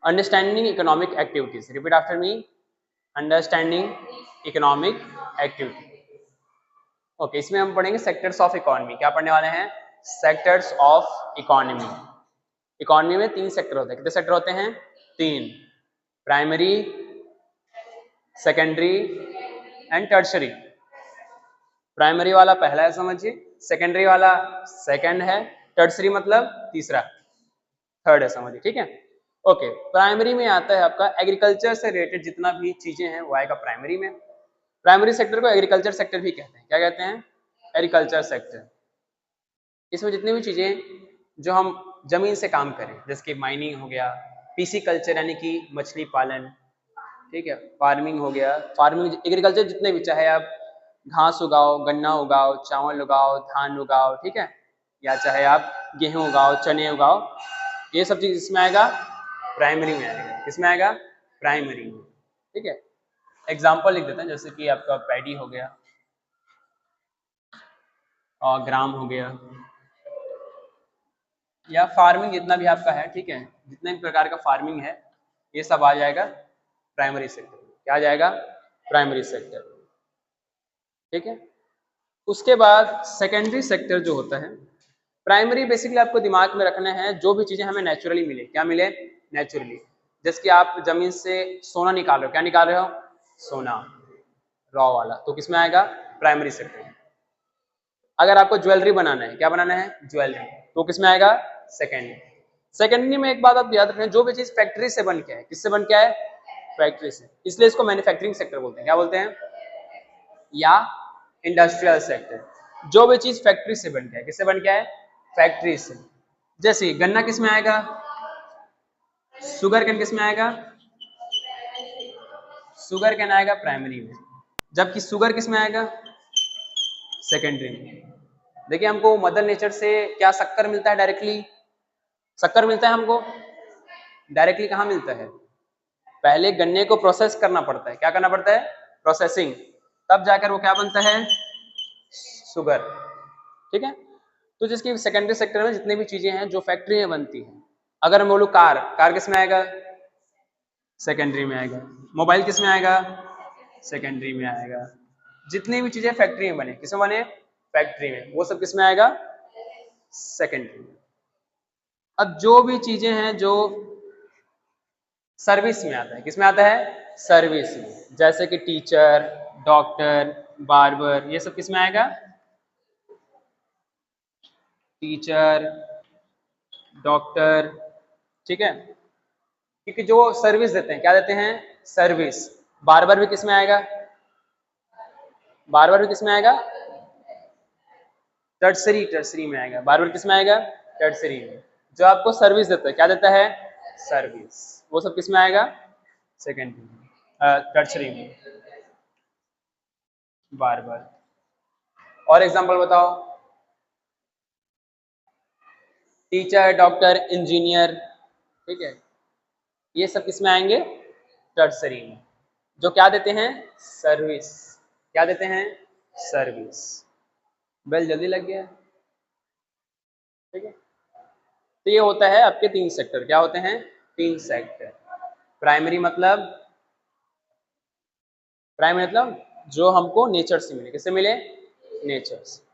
Understanding economic activities, repeat after me, understanding economic activity. Okay, इसमें हम पढ़ेंगे sectors of economy. क्या पढ़ने वाले हैं? Sectors of economy. इकोनॉमी में 3 सेक्टर होते हैं। कितने सेक्टर होते हैं? 3, primary, secondary and tertiary. Primary वाला पहला है समझिए, सेकेंडरी वाला सेकंड है, टर्शरी मतलब तीसरा, थर्ड है समझिए, ठीक है। ओके, प्राइमरी में आता है आपका एग्रीकल्चर से रिलेटेड जितना भी चीजें हैं वो आएगा प्राइमरी में। प्राइमरी सेक्टर को एग्रीकल्चर सेक्टर भी कहते हैं। क्या कहते हैं? Agriculture sector. इसमें जितनी भी चीजें जो हम जमीन से काम करें, जैसे कि माइनिंग हो गया, पीसी कल्चर यानी कि मछली पालन, ठीक है, फार्मिंग हो गया, फार्मिंग एग्रीकल्चर जितने भी, चाहे आप घास उगाओ, गन्ना उगाओ, चावल उगाओ, धान उगाओ, ठीक है, या चाहे आप गेहूं उगाओ, चने उगाओ, ये सब चीज इसमें आएगा, प्राइमरी में आएगा। किसमें आएगा? प्राइमरी में, ठीक है। एग्जाम्पल लिख देते हैं, जैसे कि आपका पैडी हो गया और ग्राम हो गया, या फार्मिंग जितना भी आपका है, ठीक है, जितने भी प्रकार का फार्मिंग है ये सब आ जाएगा प्राइमरी सेक्टर। क्या आ जाएगा? प्राइमरी सेक्टर, ठीक है। उसके बाद सेकेंडरी सेक्टर जो होता है, प्राइमरी बेसिकली आपको दिमाग में रखना है जो भी चीजें हमें नेचुरली मिले। क्या मिले? नेचुरली। जैसे कि आप जमीन से सोना निकाल रहे हो, क्या निकाल रहे हो? सोना, रॉ वाला, तो किसमें आएगा? Primary sector. अगर आपको ज्वेलरी बनाना है, क्या बनाना है? ज्वेलरी, तो किसमें आएगा? सेकेंडरी। सेकेंडरी में एक बात आप याद रखना, जो भी चीज फैक्ट्री से बन के है, किससे बन के है? फैक्ट्री से, इसलिए इसको मैन्युफैक्चरिंग सेक्टर बोलते हैं। क्या बोलते हैं? या इंडस्ट्रियल सेक्टर। जो भी चीज फैक्ट्री से बन के है, किससे बन के है? फैक्ट्री से। जैसे गन्ना किस में आएगा? शुगर केन किस में आएगा? शुगर केन आएगा प्राइमरी में, जबकि शुगर किस में आएगा? सेकेंडरी में। देखिए, हमको मदर नेचर से क्या शक्कर मिलता है? डायरेक्टली शक्कर मिलता है हमको। डायरेक्टली कहाँ मिलता है? पहले गन्ने को प्रोसेस करना पड़ता है। क्या करना पड़ता है? प्रोसेसिंग, तब जाकर वो क्या बनता है? शुगर, ठीक है। तो जिसकी सेकेंडरी सेक्टर में जितनी भी चीजें हैं जो फैक्ट्री में बनती हैं, अगर मैं बोलूं कार, कार किस में आएगा? सेकेंडरी में आएगा। मोबाइल किस में आएगा? सेकेंडरी में आएगा। जितनी भी चीजें फैक्ट्री में बने, किस में बने? फैक्ट्री में, वो सब किस में आएगा? सेकेंडरी में। अब जो भी चीजें हैं जो सर्विस में आता है, किस में आता है? सर्विस में, जैसे कि टीचर, डॉक्टर, बार्बर, ये सब किस में आएगा? टीचर, डॉक्टर, ठीक है, क्योंकि जो सर्विस देते हैं, क्या देते हैं? सर्विस। बार्बर भी किस में आएगा? बार्बर भी किस में आएगा? टर्सरी, टर्सरी में आएगा। बार्बर किस में आएगा? टर्सरी में। जो आपको सर्विस देता है, क्या देता है? सर्विस, वो सब किस में आएगा? सेकेंडरी में, टर्सरी में। बार्बर। और एग्जांपल बताओ। टीचर, डॉक्टर, इंजीनियर, ठीक है, ये सब किस में आएंगे? टर्सरी में, जो क्या देते हैं? सर्विस। क्या देते हैं? सर्विस। बेल जल्दी लग गया, ठीक है। तो ये होता है आपके 3 सेक्टर। क्या होते हैं? 3 सेक्टर। प्राइमरी मतलब, प्राइमरी मतलब जो हमको नेचर से मिले। किससे मिले? नेचर से।